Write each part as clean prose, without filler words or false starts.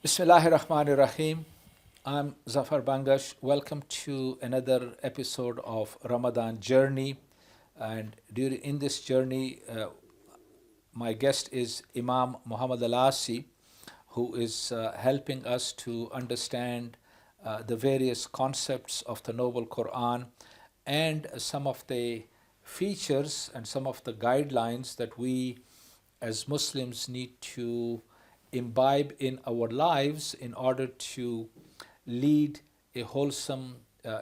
Bismillahir Rahmanir Rahim. I'm Zafar Bangash. Welcome to another episode of Ramadan Journey. And in this journey, my guest is Imam Muhammad Al-Asi, who is helping us to understand the various concepts of the Noble Quran and some of the features and some of the guidelines that we as Muslims need to imbibe in our lives in order to lead a wholesome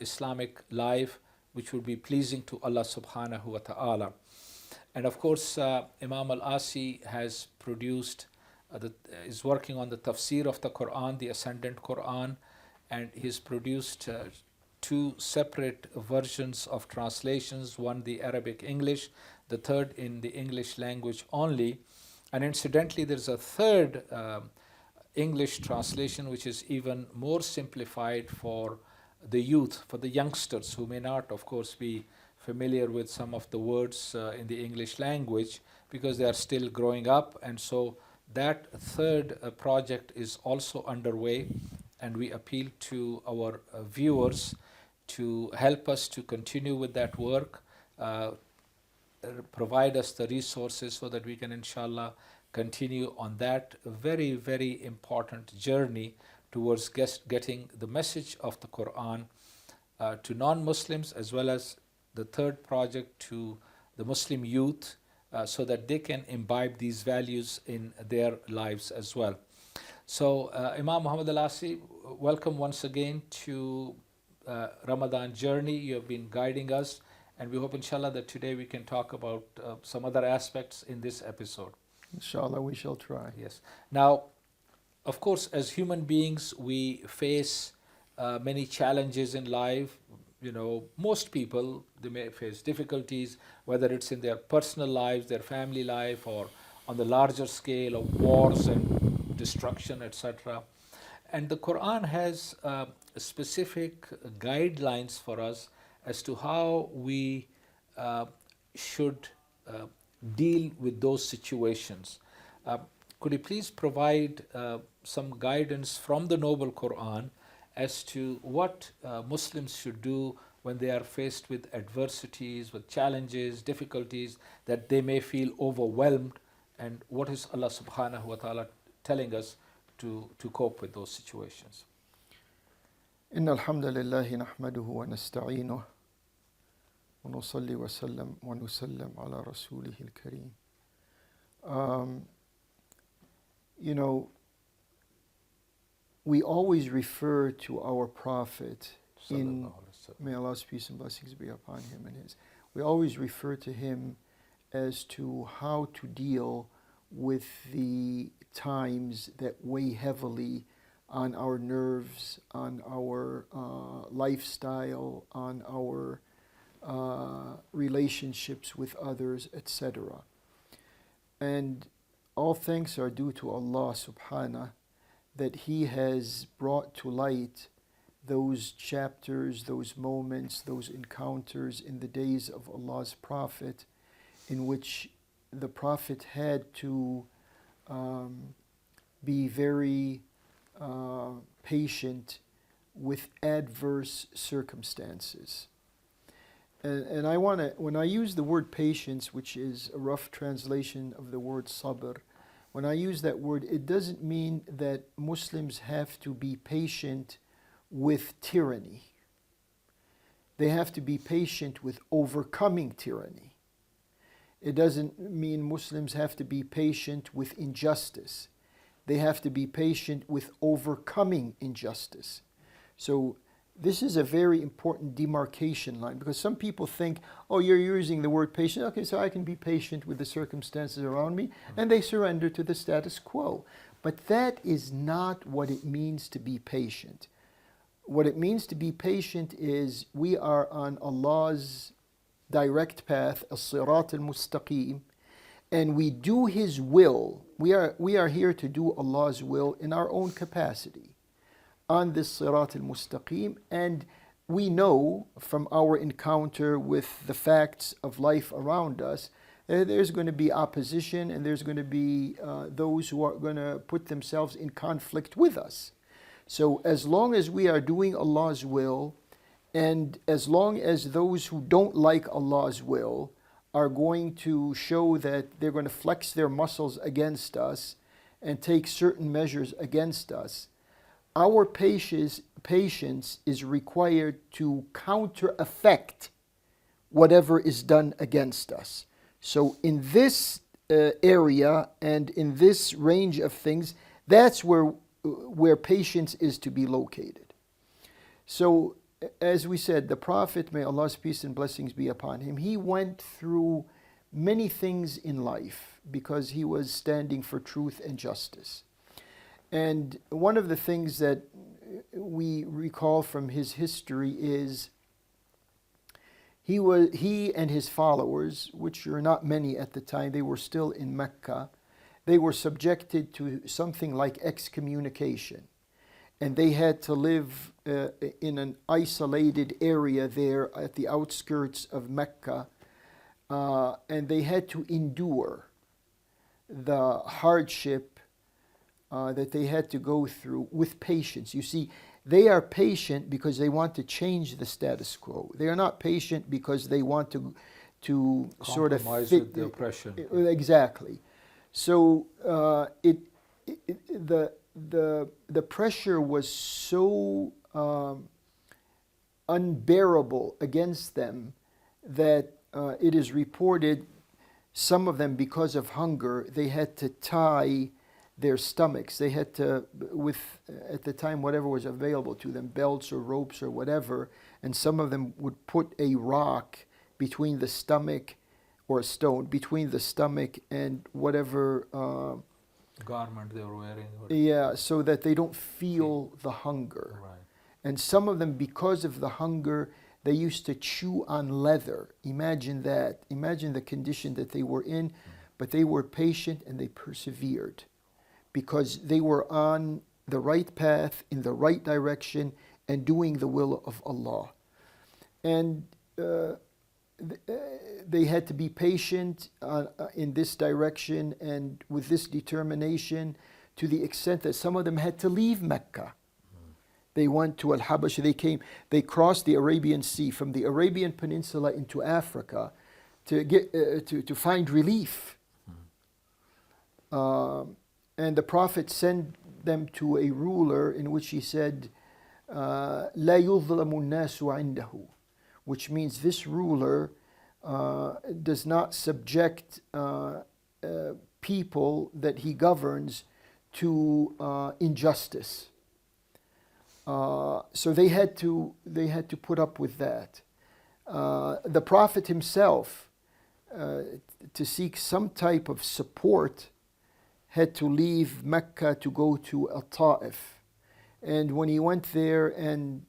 Islamic life which would be pleasing to Allah subhanahu wa ta'ala. And of course, Imam Al-Asi has produced, is working on the tafsir of the Quran, the Ascendant Quran, and he's produced two separate versions of translations, one the Arabic English, the third in the English language only. And incidentally, there's a third English translation which is even more simplified for the youth, for the youngsters who may not, of course, be familiar with some of the words in the English language because they are still growing up. And so that third project is also underway, and we appeal to our viewers to help us to continue with that work, provide us the resources so that we can, inshallah, continue on that very, very important journey towards getting the message of the Quran to non-Muslims, as well as the third project to the Muslim youth, so that they can imbibe these values in their lives as well. So Imam Muhammad Al-Asi, welcome once again to Ramadan Journey. You have been guiding us, and we hope, inshallah, that today we can talk about some other aspects in this episode. Inshallah, we shall try. Yes. Now, of course, as human beings, we face many challenges in life. You know, most people, they may face difficulties, whether it's in their personal lives, their family life, or on the larger scale of wars and destruction, etc. And the Quran has specific guidelines for us as to how we should deal with those situations. Could you please provide some guidance from the Noble Quran as to what Muslims should do when they are faced with adversities, with challenges, difficulties, that they may feel overwhelmed, and what is Allah subhanahu wa ta'ala telling us to cope with those situations? إن الحمد لله نحمده ونستعينه ونصلي ونسلم على رسوله الكريم. You know, we always refer to our Prophet in, may Allah's peace and blessings be upon him and his. We always refer to him as to how to deal with the times that weigh heavily on our nerves, on our lifestyle, on our relationships with others, etc. And all thanks are due to Allah subhanahu that He has brought to light those chapters, those moments, those encounters in the days of Allah's Prophet, in which the Prophet had to be very patient with adverse circumstances. And I want to, when I use the word patience, which is a rough translation of the word sabr, when I use that word, it doesn't mean that Muslims have to be patient with tyranny. They have to be patient with overcoming tyranny. It doesn't mean Muslims have to be patient with injustice. They have to be patient with overcoming injustice. So this is a very important demarcation line, because some people think, oh, you're using the word patient. Okay, so I can be patient with the circumstances around me, and they surrender to the status quo. But that is not what it means to be patient. What it means to be patient is we are on Allah's direct path, as-sirat al-mustaqim, and we do His will. We are here to do Allah's will in our own capacity on this sirat al-mustaqim, and we know from our encounter with the facts of life around us There's going to be opposition, and there's going to be those who are going to put themselves in conflict with us. So as long as we are doing Allah's will, and as long as those who don't like Allah's will are going to show that they're going to flex their muscles against us and take certain measures against us, our patience is required to counter effect whatever is done against us. So in this area and in this range of things, that's where patience is to be located. So as we said, the Prophet, may Allah's peace and blessings be upon him, he went through many things in life because he was standing for truth and justice. And one of the things that we recall from his history is he and his followers, which were not many at the time, they were still in Mecca, they were subjected to something like excommunication. And they had to live in an isolated area there at the outskirts of Mecca, and they had to endure the hardship that they had to go through with patience. You see, they are patient because they want to change the status quo. They are not patient because they want to sort of compromise fit with the oppression. Exactly. So the pressure was so unbearable against them that it is reported some of them, because of hunger, they had to tie their stomachs. They had to, at the time, whatever was available to them, belts or ropes or whatever, and some of them would put a rock between the stomach, or a stone, between the stomach and whatever garment they were wearing. Yeah, so that they don't feel the hunger. Right. And some of them, because of the hunger, they used to chew on leather. Imagine that. Imagine the condition that they were in, but they were patient and they persevered because they were on the right path, in the right direction, and doing the will of Allah. And they had to be patient in this direction and with this determination, to the extent that some of them had to leave Mecca. They went to Al-Habash, they crossed the Arabian Sea from the Arabian Peninsula into Africa to find relief. And the Prophet sent them to a ruler in which he said, لا يظلم الناس عنده, which means this ruler does not subject people that he governs to injustice. So they had to put up with that. The Prophet himself, to seek some type of support, had to leave Mecca to go to Al-Ta'if. And when he went there and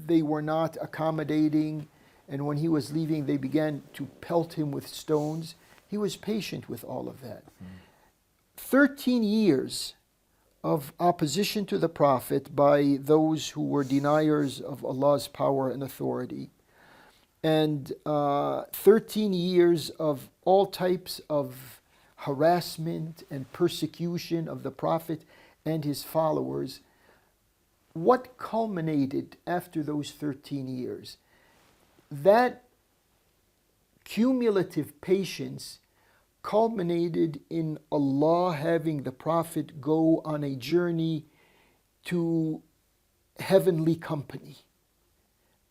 they were not accommodating, and when he was leaving they began to pelt him with stones, he was patient with all of that. 13 years of opposition to the Prophet by those who were deniers of Allah's power and authority, and 13 years of all types of harassment and persecution of the Prophet and his followers. What culminated after those 13 years? That cumulative patience culminated in Allah having the Prophet go on a journey to heavenly company.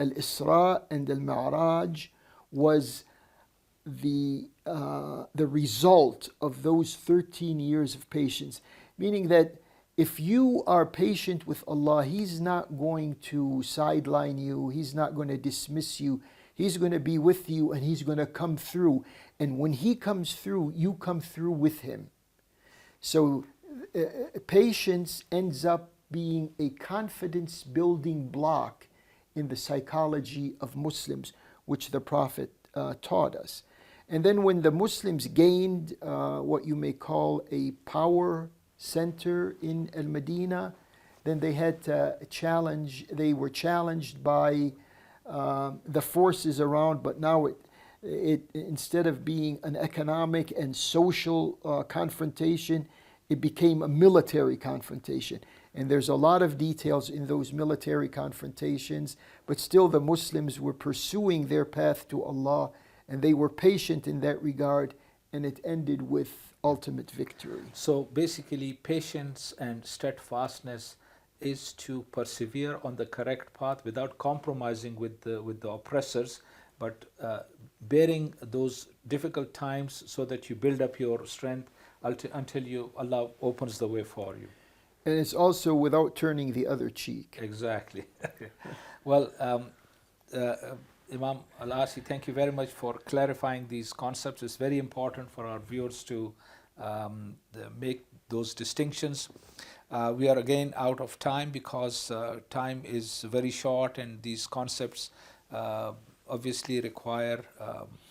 Al-Isra and Al-Mi'raj was the result of those 13 years of patience. Meaning that if you are patient with Allah, He's not going to sideline you, He's not going to dismiss you. He's going to be with you and He's going to come through. And when He comes through, you come through with Him. So patience ends up being a confidence building block in the psychology of Muslims, which the Prophet taught us. And then when the Muslims gained what you may call a power center in Al-Madinah, then they had to they were challenged by the forces around, but now Instead of being an economic and social confrontation, it became a military confrontation. And there's a lot of details in those military confrontations, but still the Muslims were pursuing their path to Allah, and they were patient in that regard, and it ended with ultimate victory. So basically, patience and steadfastness is to persevere on the correct path without compromising with the oppressors, but bearing those difficult times so that you build up your strength until Allah opens the way for you. And it's also without turning the other cheek. Exactly. Well, Imam Al-Asi, thank you very much for clarifying these concepts. It's very important for our viewers to make those distinctions. We are again out of time because time is very short, and these concepts obviously require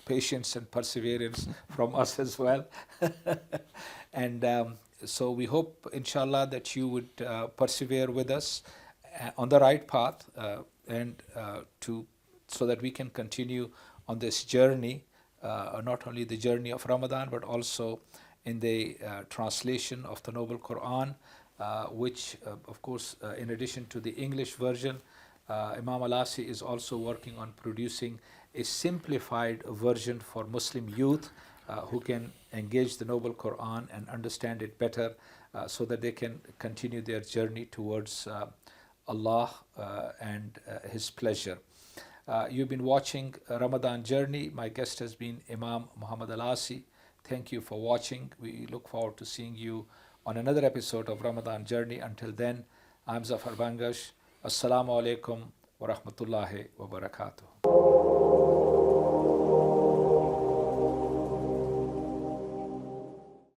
patience and perseverance from us as well. And so we hope, inshallah, that you would persevere with us on the right path, and so that we can continue on this journey, not only the journey of Ramadan, but also in the translation of the Noble Quran, which, of course, in addition to the English version, Imam Al-Asi is also working on producing a simplified version for Muslim youth who can engage the Noble Quran and understand it better, so that they can continue their journey towards Allah and His pleasure. You've been watching Ramadan Journey. My guest has been Imam Muhammad Al-Asi. Thank you for watching. We look forward to seeing you on another episode of Ramadan Journey. Until then, I'm Zafar Bangash. Assalamu alaikum wa rahmatullahi wa barakatuh.